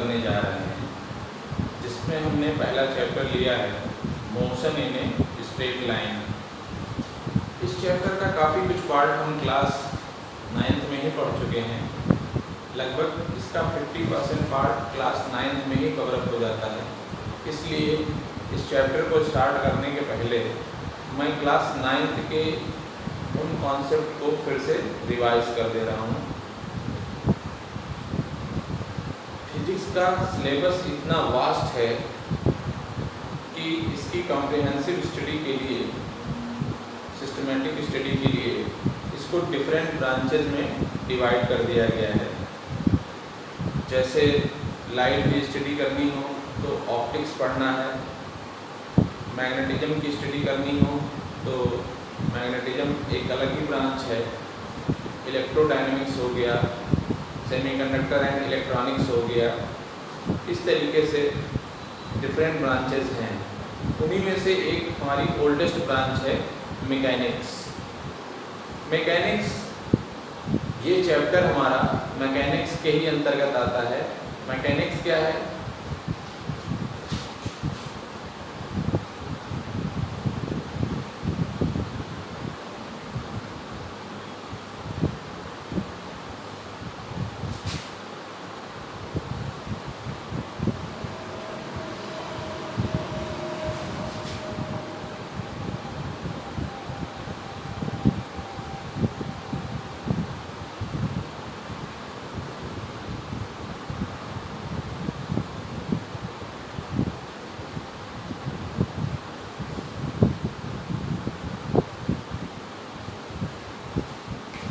करने जा रहे हैं, जिसमें हमने पहला चैप्टर लिया है motion in a straight line. इस चैप्टर का काफ़ी कुछ पार्ट हम क्लास 9th में ही पढ़ चुके हैं। लगभग इसका 50% पार्ट क्लास 9th में ही कवरअप हो जाता है। इसलिए इस चैप्टर को स्टार्ट करने के पहले मैं क्लास 9th के उन कॉन्सेप्ट को फिर से रिवाइज कर दे रहा हूँ। फिजिक्स का सिलेबस इतना वास्ट है कि इसकी कॉम्प्रिहेंसिव स्टडी के लिए, सिस्टमेटिक स्टडी के लिए इसको डिफरेंट ब्रांचेज में डिवाइड कर दिया गया है। जैसे लाइट की स्टडी करनी हो तो ऑप्टिक्स पढ़ना है, मैग्नेटिज्म की स्टडी करनी हो तो मैग्नेटिज्म एक अलग ही ब्रांच है, इलेक्ट्रोडायनेमिक्स हो गया, सेमीकंडक्टर एंड इलेक्ट्रॉनिक्स हो गया। इस तरीके से डिफरेंट ब्रांचेस हैं। उन्हीं में से एक हमारी ओल्डेस्ट ब्रांच है मैकेनिक्स। मैकेनिक्स, ये चैप्टर हमारा मैकेनिक्स के ही अंतर्गत आता है। मैकेनिक्स क्या है?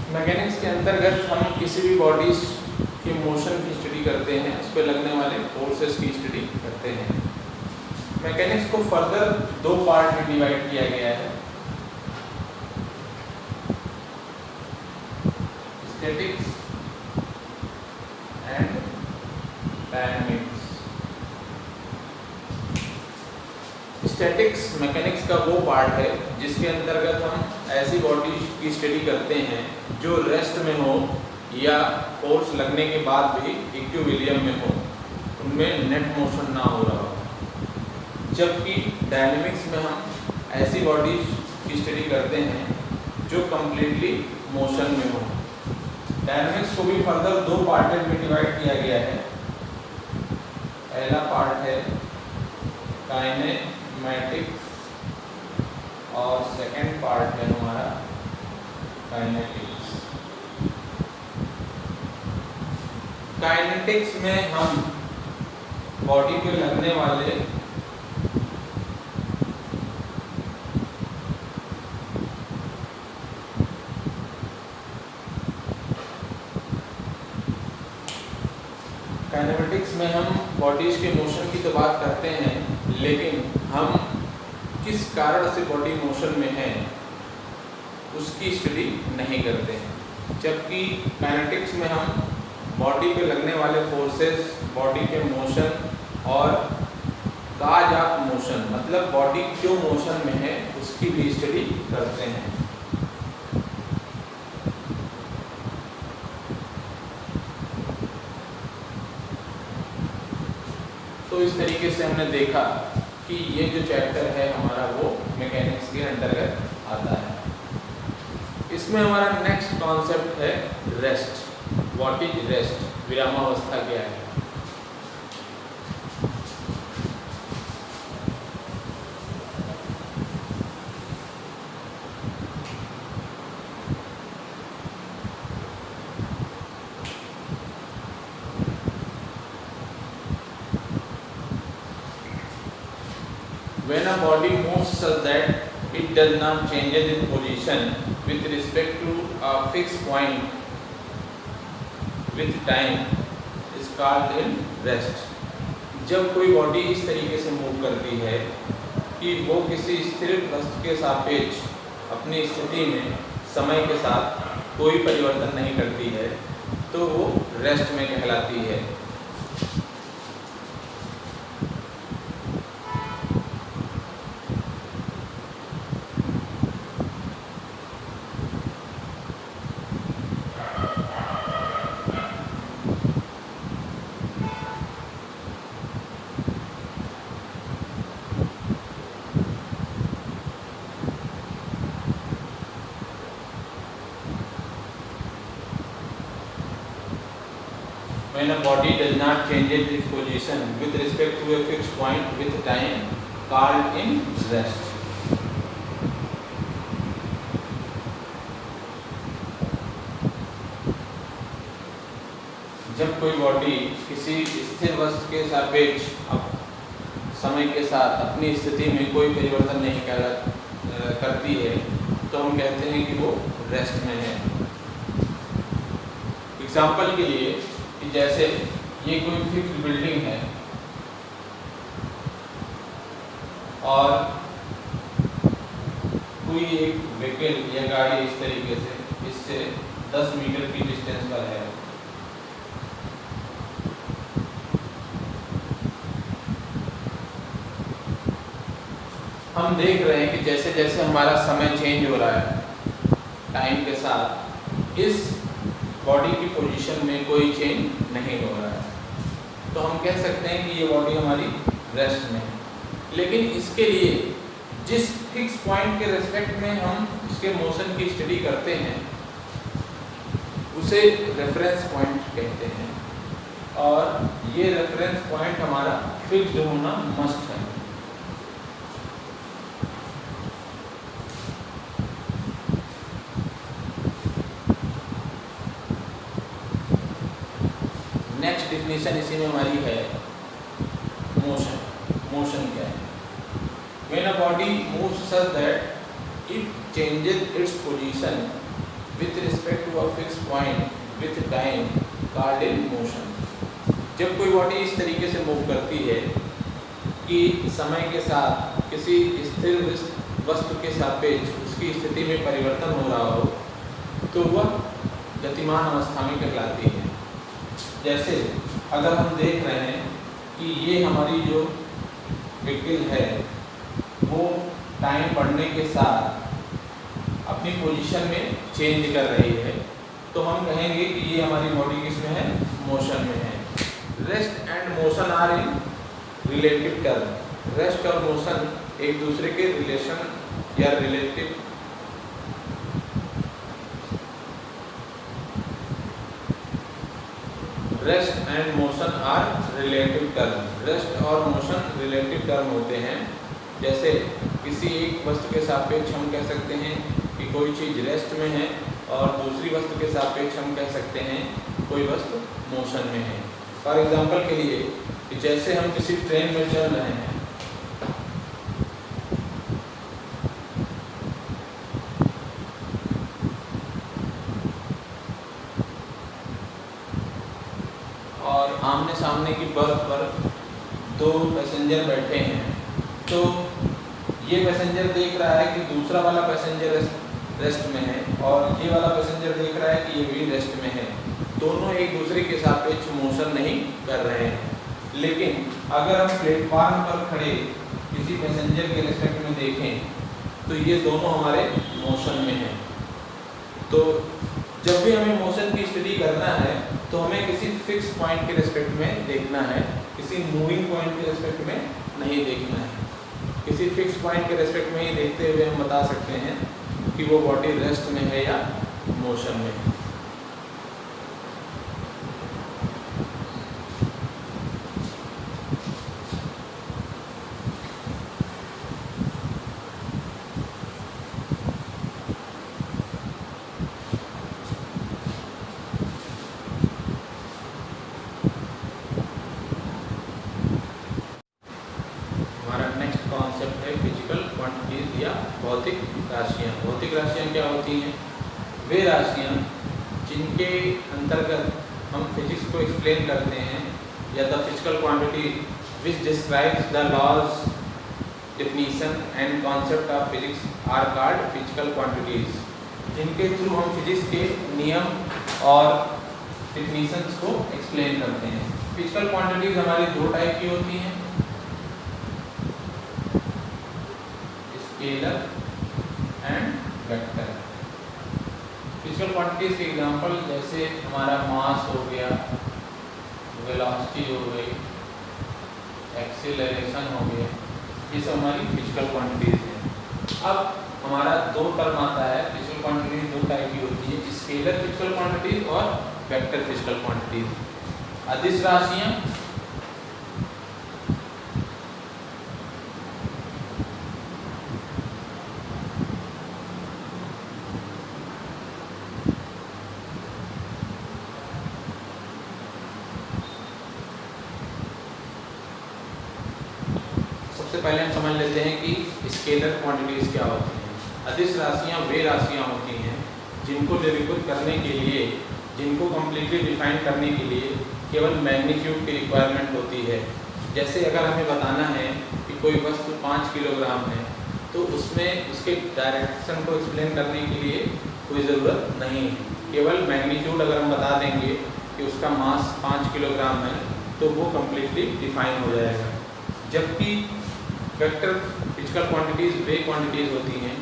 मैकेनिक्स के अंतर्गत हम किसी भी बॉडीज के मोशन की स्टडी करते हैं, उस पर लगने वाले फोर्सेस की स्टडी करते हैं। मैकेनिक्स को फर्दर दो पार्ट में डिवाइड किया गया है, statics and dynamics. Statics mechanics का वो पार्ट है जिसके अंतर्गत हम ऐसी बॉडी की स्टडी करते हैं जो रेस्ट में हो या फोर्स लगने के बाद भी इक्विलिब्रियम में हो, उनमें नेट मोशन ना हो रहा हो। जबकि डायनेमिक्स में हम ऐसी बॉडीज की स्टडी करते हैं जो कम्प्लीटली मोशन में हो। डायनेमिक्स को भी फर्दर दो पार्ट में डिवाइड किया गया है। पहला पार्ट है काइनेमैटिक्स और सेकंड पार्ट है हमारा काइनेटिक्स। काइनेटिक्स में हम बॉडी पे लगने वाले काइनेमेटिक्स में हम बॉडीज के मोशन की तो बात करते हैं, लेकिन हम किस कारण से बॉडी मोशन में है उसकी स्टडी नहीं करते हैं। जबकि काइनेटिक्स में हम बॉडी पे लगने वाले फोर्सेस, बॉडी के मोशन और काज ऑफ मोशन, मतलब बॉडी क्यों मोशन में है उसकी भी स्टडी करते हैं। तो इस तरीके से हमने देखा कि ये जो चैप्टर है हमारा वो मैकेनिक्स के अंतर्गत आता है। इसमें हमारा नेक्स्ट कॉन्सेप्ट है रेस्ट। What is rest? विरामावस्था क्या है? When a body moves such that it does not change its position with respect to a fixed point with time is called in rest. जब कोई बॉडी इस तरीके से move करती है कि वो किसी स्थिर वस्तु के सापेक्ष अपनी स्थिति में समय के साथ कोई परिवर्तन नहीं करती है, तो वो रेस्ट में कहलाती है। when a body does not change its position with respect to a fixed point with time called in rest. जब कोई बॉडी किसी स्थिर वस्तु के सापेक्ष समय के साथ अपनी स्थिति में कोई परिवर्तन नहीं करती है तो हम कहते हैं कि वो रेस्ट में है। एग्जाम्पल के लिए कि जैसे ये कोई फिक्स्ड बिल्डिंग है और कोई एक व्हीकल या गाड़ी इस तरीके से इससे 10 मीटर की डिस्टेंस पर है। हम देख रहे हैं कि जैसे जैसे हमारा समय चेंज हो रहा है टाइम के साथ, इस बॉडी की पोजीशन में कोई चेंज नहीं हो रहा है, तो हम कह सकते हैं कि ये बॉडी हमारी रेस्ट में है। लेकिन इसके लिए जिस फिक्स पॉइंट के रेस्पेक्ट में हम इसके मोशन की स्टडी करते हैं उसे रेफरेंस पॉइंट कहते हैं, और ये रेफरेंस पॉइंट हमारा फिक्स्ड होना मस्ट है। नेक्स्ट डिफिनेशन इसी में हमारी है मोशन। मोशन क्या है? When a body moves such that it changes its position with respect to a fixed point with time called in motion. जब कोई बॉडी इस तरीके से मूव करती है कि समय के साथ किसी स्थिर वस्तु के सापेक्ष उसकी स्थिति में परिवर्तन हो रहा हो तो वह गतिमान अवस्था में कहलाती है। जैसे अगर हम देख रहे हैं कि ये हमारी जो व्हीकल है वो टाइम बढ़ने के साथ अपनी पोजीशन में चेंज कर रही है, तो हम कहेंगे कि ये हमारी बॉडी किसमें है? मोशन में है। Rest and motion are in relative term. Rest और मोशन एक दूसरे के रिलेशन या relative rest and motion are relative term. Rest और मोशन रिलेटिव टर्म होते हैं। जैसे किसी एक वस्तु के सापेक्ष हम कह सकते हैं कि कोई चीज़ रेस्ट में है और दूसरी वस्तु के सापेक्ष हम कह सकते हैं कोई वस्तु मोशन में है। फॉर एग्जांपल के लिए कि जैसे हम किसी ट्रेन में चल रहे हैं और आमने सामने की बर्थ पर दो पैसेंजर बैठे हैं, तो ये पैसेंजर देख रहा है कि दूसरा वाला पैसेंजर रेस्ट में है और ये वाला पैसेंजर देख रहा है कि ये भी रेस्ट में है। दोनों एक दूसरे के सापेक्ष मोशन नहीं कर रहे हैं। लेकिन अगर हम प्लेटफार्म पर खड़े किसी पैसेंजर के रेस्पेक्ट में देखें तो ये दोनों हमारे मोशन में हैं। तो जब भी हमें मोशन की स्टडी करना है तो हमें किसी फिक्स पॉइंट के रेस्पेक्ट में देखना है, किसी मूविंग पॉइंट के रेस्पेक्ट में नहीं देखना है। किसी फिक्स पॉइंट के रेस्पेक्ट में ही देखते हुए हम बता सकते हैं कि वो बॉडी रेस्ट में है या मोशन में है। भौतिक राशियाँ। भौतिक राशियाँ क्या होती हैं? वे राशियाँ जिनके अंतर्गत हम फिजिक्स को एक्सप्लेन करते हैं, या the physical quantity which describes the laws, definition and concept of physics are called physical quantities. जिनके थ्रू हम फिजिक्स के नियम और डेफिनीशंस को एक्सप्लेन करते हैं। फिजिकल क्वांटिटीज हमारी दो टाइप की होती हैं, scalar and vector. Physical quantities के एग्जांपल जैसे हमारा मास हो गया, वेलोसिटी हो गई, एक्सीलरेशन हो गया, ये सब हमारी फिजिकल क्वांटिटीज हैं। अब हमारा दो टर्म आता है, फिजिकल क्वांटिटीज दो टाइप की होती है, स्केलर फिजिकल क्वांटिटीज और वेक्टर फिजिकल क्वांटिटीज। अदिश राशियां, सबसे पहले हम समझ लेते हैं कि स्केलर क्वांटिटीज क्या होती हैं। अदिश राशियां वे राशियां होती हैं जिनको निरूपित करने के लिए, जिनको कम्प्लीटली डिफाइन करने के लिए केवल मैग्नीट्यूड की रिक्वायरमेंट होती है। जैसे अगर हमें बताना है कि कोई वस्तु 5 किलोग्राम है, तो उसमें उसके डायरेक्शन को एक्सप्लेन करने के लिए कोई ज़रूरत नहीं है। केवल मैग्नीट्यूड अगर हम बता देंगे कि उसका मास 5 किलोग्राम है, तो वो कम्प्लीटली डिफाइन हो जाएगा। जबकि वेक्टर फिजिकल क्वांटिटीज़ वे क्वांटिटीज़ होती हैं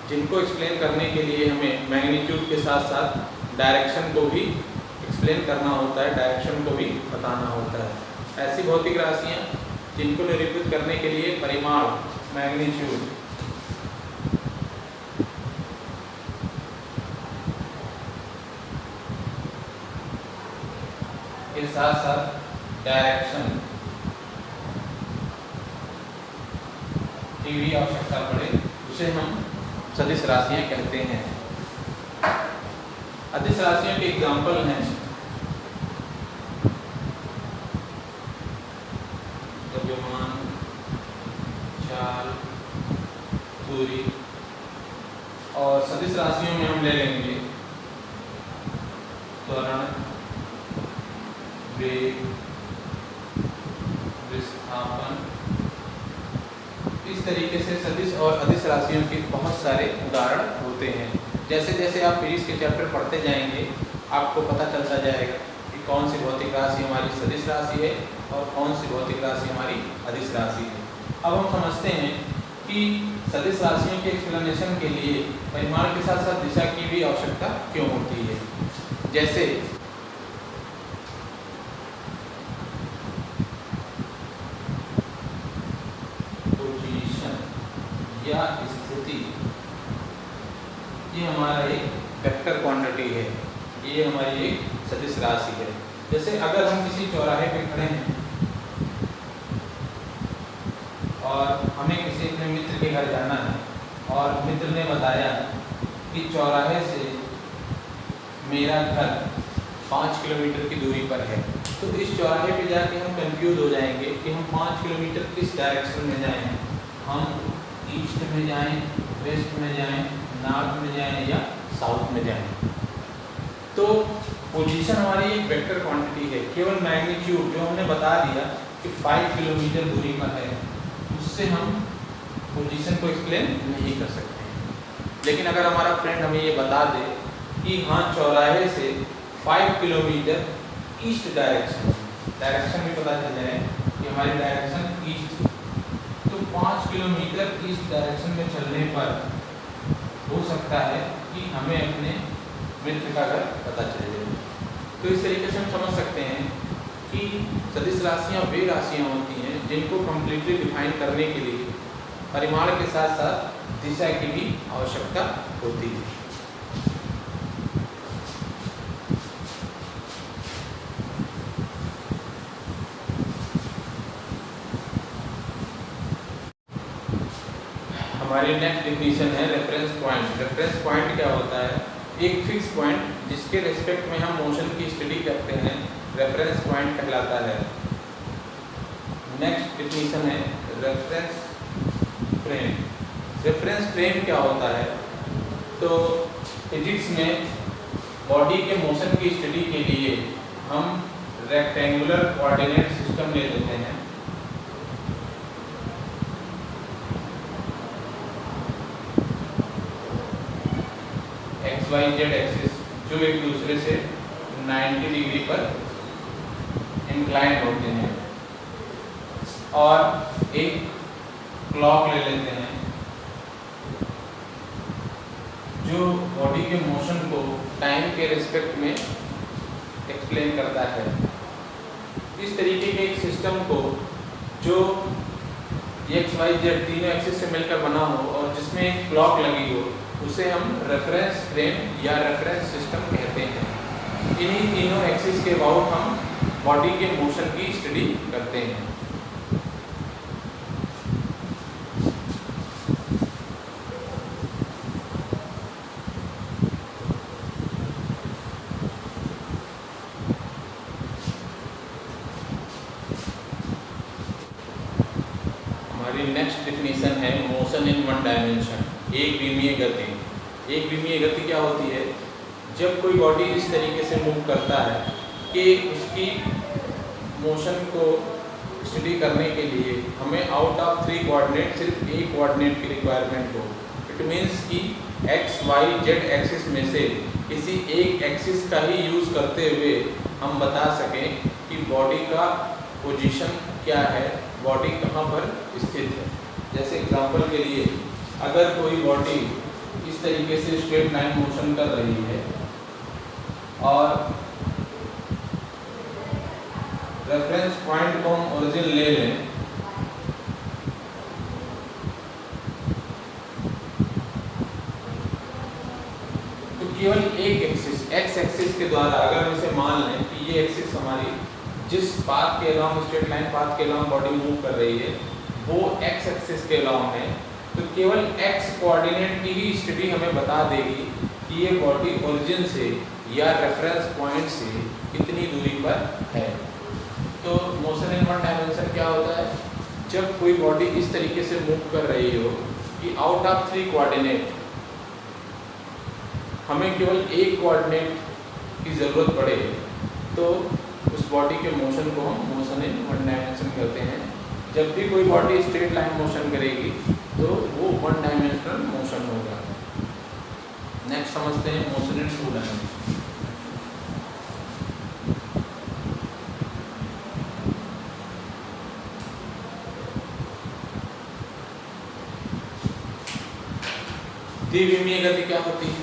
जिनको एक्सप्लेन करने के लिए हमें मैग्नीट्यूड के साथ साथ डायरेक्शन को भी एक्सप्लेन करना होता है, डायरेक्शन को भी बताना होता है। ऐसी भौतिक राशियाँ जिनको निरूपित करने के लिए परिमाण मैग्नीट्यूड के साथ साथ डायरेक्शन की भी आवश्यकता पड़े, उसे हम सदिश राशियां कहते हैं। अदिश राशियों के एग्जाम्पल हैं द्रव्यमान, चाल, दूरी। और सदिश राशियों में हम ले लेंगे त्वरण, वेग, विस्थापन। इस तरीके से सदिश और अदिश राशियों के बहुत सारे उदाहरण होते हैं। जैसे जैसे आप फिजिक्स के चैप्टर पढ़ते जाएंगे, आपको पता चलता जाएगा कि कौन सी भौतिक राशि हमारी सदिश राशि है और कौन सी भौतिक राशि हमारी अदिश राशि है। अब हम समझते हैं कि सदिश राशियों के एक्सप्लेनेशन के लिए परिमाण के साथ साथ दिशा की भी आवश्यकता क्यों होती है। जैसे या स्थिति, ये हमारा एक वेक्टर क्वांटिटी है, ये हमारी एक सदिश राशि है। जैसे अगर हम किसी चौराहे पे खड़े हैं और हमें किसी अपने मित्र के घर जाना है और मित्र ने बताया कि चौराहे से मेरा घर 5 किलोमीटर की दूरी पर है, तो इस चौराहे पे जाके हम कंफ्यूज हो जाएंगे कि हम 5 किलोमीटर किस डायरेक्शन में जाएं। हम ईस्ट में जाएं, वेस्ट में जाएं, नॉर्थ में जाएं या साउथ में जाएं। तो पोजीशन हमारी एक वेक्टर क्वांटिटी है। केवल मैग्नीट्यूड जो हमने बता दिया कि 5 किलोमीटर दूरी पर है, उससे हम पोजीशन को एक्सप्लेन नहीं कर सकते। लेकिन अगर हमारा फ्रेंड हमें ये बता दे कि हाँ चौराहे से 5 किलोमीटर ईस्ट डायरेक्शन भी पता चल जाए कि हमारी डायरेक्शन ईस्ट, तो 5 किलोमीटर ईस्ट डायरेक्शन में चलने पर हो सकता है कि हमें अपने मित्र का घर पता चल जाए। तो इस तरीके से हम समझ सकते हैं कि सदिश राशियाँ वे राशियाँ होती हैं जिनको कम्प्लीटली डिफाइन करने के लिए परिमाण के साथ साथ दिशा की भी आवश्यकता होती है। हमारी नेक्स्ट डिफिनीशन है रेफरेंस पॉइंट। रेफरेंस पॉइंट क्या होता है? एक फिक्स पॉइंट जिसके रिस्पेक्ट में हम मोशन की स्टडी करते हैं, रेफरेंस पॉइंट कहलाता है। नेक्स्ट डिफिनीशन है रेफरेंस फ्रेम। रेफरेंस फ्रेम क्या होता है? तो फिजिक्स में बॉडी के मोशन की स्टडी के लिए हम रेक्टेंगुलर कोऑर्डिनेट सिस्टम ले लेते हैं। XYZ एक्सिस जो एक दूसरे से 90 डिग्री पर इंक्लाइन होते हैं, और एक क्लॉक ले लेते हैं जो बॉडी के मोशन को टाइम के रिस्पेक्ट में एक्सप्लेन करता है। इस तरीके के एक सिस्टम को जो XYZ तीनों एक्सिस से मिलकर बना हो और जिसमें एक क्लॉक लगी हो, उसे हम रेफरेंस फ्रेम या रेफरेंस सिस्टम कहते हैं। इन्हीं तीनों एक्सिस के अबाउट हम बॉडी के मोशन की स्टडी करते हैं। हमारी नेक्स्ट डेफिनेशन है मोशन इन वन डायमेंशन, एक विमीय गति। एक विमीय गति क्या होती है? जब कोई बॉडी इस तरीके से मूव करता है कि उसकी मोशन को स्टडी करने के लिए हमें आउट ऑफ 3 कोऑर्डिनेट सिर्फ एक कोऑर्डिनेट की रिक्वायरमेंट हो। इट मीन्स कि एक्स वाई जेड एक्सिस में से किसी एक एक्सिस का ही यूज़ करते हुए हम बता सकें कि बॉडी का पोजीशन क्या है, बॉडी कहाँ पर स्थित है। जैसे एग्जांपल के लिए अगर कोई बॉडी इस तरीके से स्ट्रेट लाइन मोशन कर रही है और रेफरेंस पॉइंट को हम ओरिजिन ले लें, तो केवल एक एक्सिस एक्स एक्सिस के द्वारा अगर हम इसे मान लें कि ये एक्सिस हमारी जिस पाथ के अलावा स्ट्रेट लाइन पाथ के अलावा बॉडी मूव कर रही है वो एक्स एक्सिस के अलावा है, तो केवल एक्स कोऑर्डिनेट की ही स्टडी हमें बता देगी कि ये बॉडी ओरिजिन से या रेफरेंस पॉइंट से कितनी दूरी पर है। तो मोशन इन वन डायमेंशन क्या होता है? जब कोई बॉडी इस तरीके से मूव कर रही हो कि आउट ऑफ 3 कोऑर्डिनेट हमें केवल एक कोऑर्डिनेट की ज़रूरत पड़े, तो उस बॉडी के मोशन को हम मोशन इन वन डायमेंशन कहते हैं। जब भी कोई बॉडी स्ट्रेट लाइन मोशन करेगी तो वो वन डायमेंशनल मोशन होगा। नेक्स्ट समझते हैं मोशन इन 2 डायमेंशन। द्विविमीय गति क्या होती है?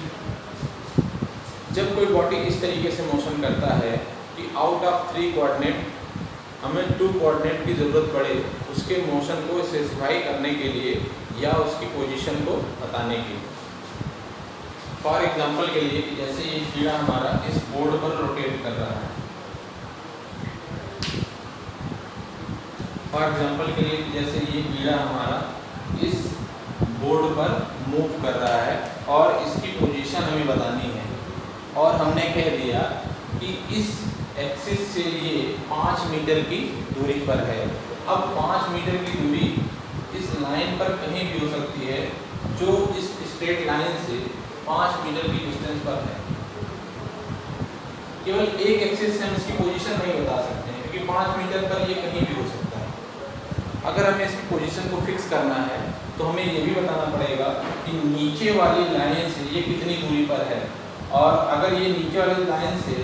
जब कोई बॉडी इस तरीके से मोशन करता है कि आउट ऑफ 3 कोऑर्डिनेट हमें 2 कोऑर्डिनेट की ज़रूरत पड़े उसके मोशन को स्पेसिफाई करने के लिए या उसकी पोजीशन को बताने के लिए। फॉर एग्जांपल के लिए जैसे ये कीड़ा हमारा इस बोर्ड पर रोटेट कर रहा है, फॉर एग्जांपल के लिए जैसे ये कीड़ा हमारा इस बोर्ड पर मूव कर रहा है और इसकी पोजीशन हमें बतानी है, और हमने कह दिया कि इस एक्सिस से ये 5 मीटर की दूरी पर है। अब 5 मीटर की दूरी इस लाइन पर कहीं भी हो सकती है जो इस स्ट्रेट लाइन से 5 मीटर की डिस्टेंस पर है। केवल एक एक्सिस से हम इसकी पोजीशन नहीं बता सकते हैं क्योंकि 5 मीटर पर ये कहीं भी हो सकता है। अगर हमें इसकी पोजीशन को फिक्स करना है तो हमें ये भी बताना पड़ेगा कि नीचे वाली लाइन से ये कितनी दूरी पर है, और अगर ये नीचे वाली लाइन से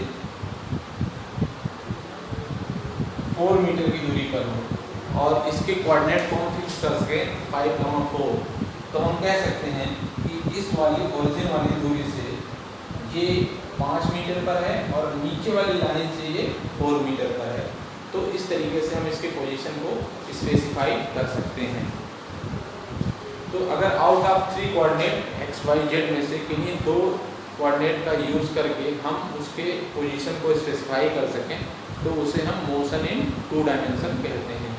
4 मीटर की दूरी पर हो और इसके कोऑर्डिनेट को हम फिक्स कर सके 5,4, तो हम कह सकते हैं कि इस वाली ओरिजिन वाली दूरी से ये 5 मीटर पर है और नीचे वाली लाइन से ये 4 मीटर पर है। तो इस तरीके से हम इसके पोजीशन को स्पेसिफाई कर सकते हैं। तो अगर out of 3 coordinate x y z में से किन्हीं 2 कोऑर्डिनेट का यूज़ करके हम उसके पोजीशन को स्पेसिफाई कर सकें तो उसे हम मोशन इन 2 डायमेंशन कहते हैं।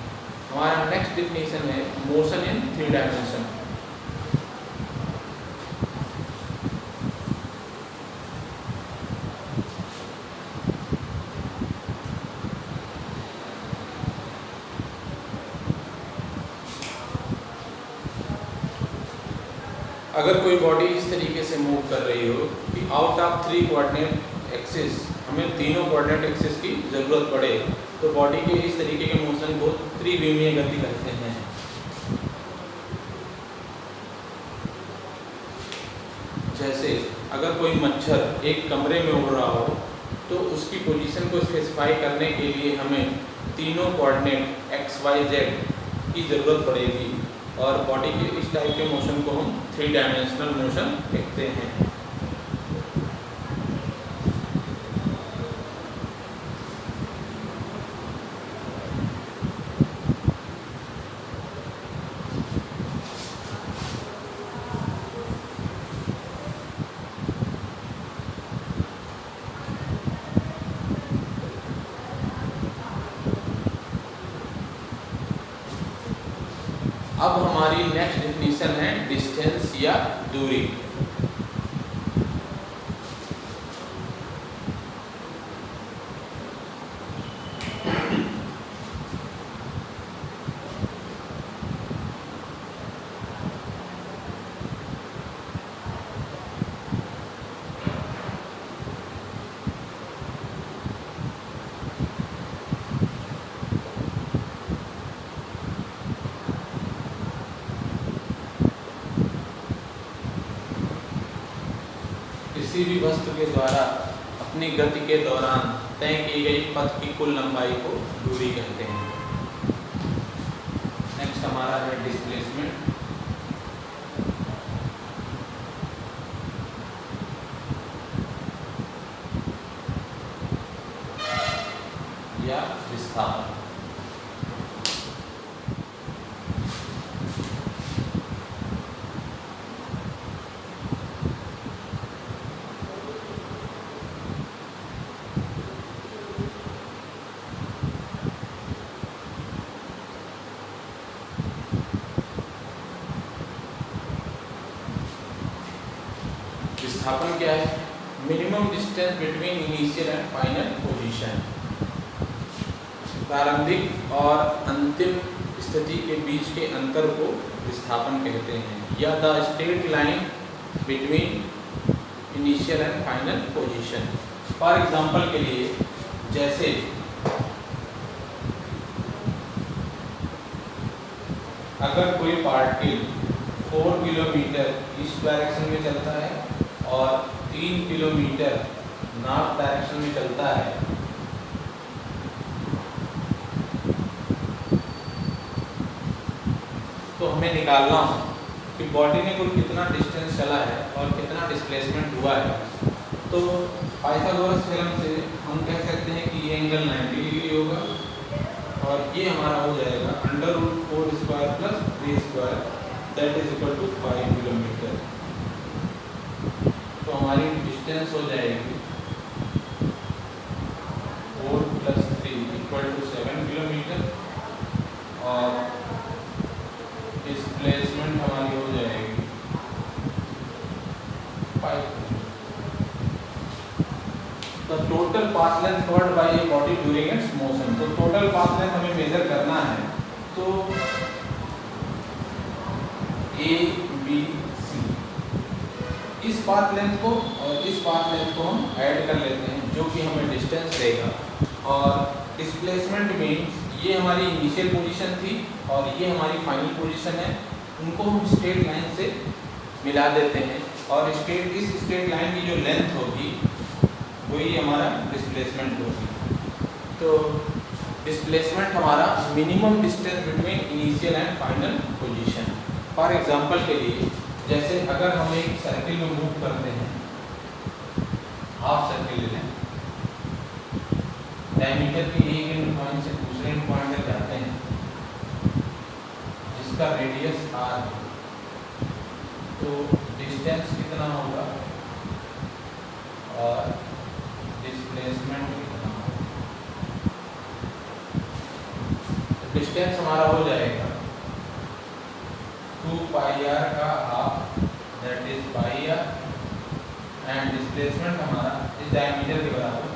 हमारा नेक्स्ट डेफिनेशन है मोशन इन 3 डायमेंशन। अगर कोई बॉडी इस तरीके से मूव कर रही हो कि आउट ऑफ 3 कोऑर्डिनेट एक्सिस हमें तीनों कोऑर्डिनेट एक्सिस की ज़रूरत पड़े, तो बॉडी के इस तरीके के मोशन को त्रिविमीय गति कहते हैं। जैसे अगर कोई मच्छर एक कमरे में उड़ रहा हो तो उसकी पोजीशन को स्पेसिफाई करने के लिए हमें तीनों कोऑर्डिनेट एक्स वाई जेड की ज़रूरत पड़ेगी, और बॉडी के इस टाइप के मोशन को हम 3 डायमेंशनल मोशन कहते हैं। अब हमारी नेक्स्ट डेफिनेशन है डिस्टेंस या दूरी। किसी भी वस्तु के द्वारा अपनी गति के दौरान तय की गई पथ की कुल लंबाई को दूरी कहते हैं। नेक्स्ट हमारा है डिस्प्लेसमेंट या विस्थापन। विस्थापन क्या है? Minimum distance between initial and final position. प्रारंभिक और अंतिम स्थिति के बीच के अंतर को विस्थापन कहते हैं, या the straight line between initial and final position. For example के लिए, जैसे अगर कोई पार्टिकल 4 किलोमीटर ईस्ट डायरेक्शन में चलता है और 3 किलोमीटर नॉर्थ डायरेक्शन में चलता है, तो हमें निकालना हो कि बॉडी ने कुल कितना डिस्टेंस चला है और कितना डिस्प्लेसमेंट हुआ है। तो पाइथागोरस थ्योरम से हम कह सकते हैं कि ये एंगल 90 डिग्री होगा और ये हमारा हो जाएगा √4² + 3² that is equal to 5 kilometre. तो हमारी डिस्टेंस हो जाएगी 4 + 3 = 7 किलोमीटर और डिस्प्लेसमेंट हमारी हो जाएगी 5 किलोमीटर। तो total path length covered by a body during its motion. तो टोटल पाथ लेंथ हमें मेजर करना है, तो ए बी सी, इस पाथ लेंथ को और इस पाथ लेंथ को हम ऐड कर लेते हैं, जो कि हमें डिस्टेंस देगा। और डिस्प्लेसमेंट मीन्स ये हमारी इनिशियल पोजीशन थी और ये हमारी फाइनल पोजीशन है, उनको हम स्ट्रेट लाइन से मिला देते हैं और इस स्ट्रेट लाइन की जो लेंथ होगी वही हमारा डिस्प्लेसमेंट होगी। तो डिस्प्लेसमेंट हमारा minimum distance between initial and final position. For example के लिए, जैसे अगर हम एक सर्किल में मूव करते हैं, हाफ सर्किल ले लें, डायमीटर के एक एंड पॉइंट से दूसरे एंड पॉइंट तक जाते हैं, जिसका रेडियस r है, तो डिस्टेंस कितना होगा और डिस्प्लेसमेंट कितना होगा। तो डिस्टेंस हमारा हो जाएगा 2πr का half that is πr and displacement हमारा इस डायमीटर के बराबर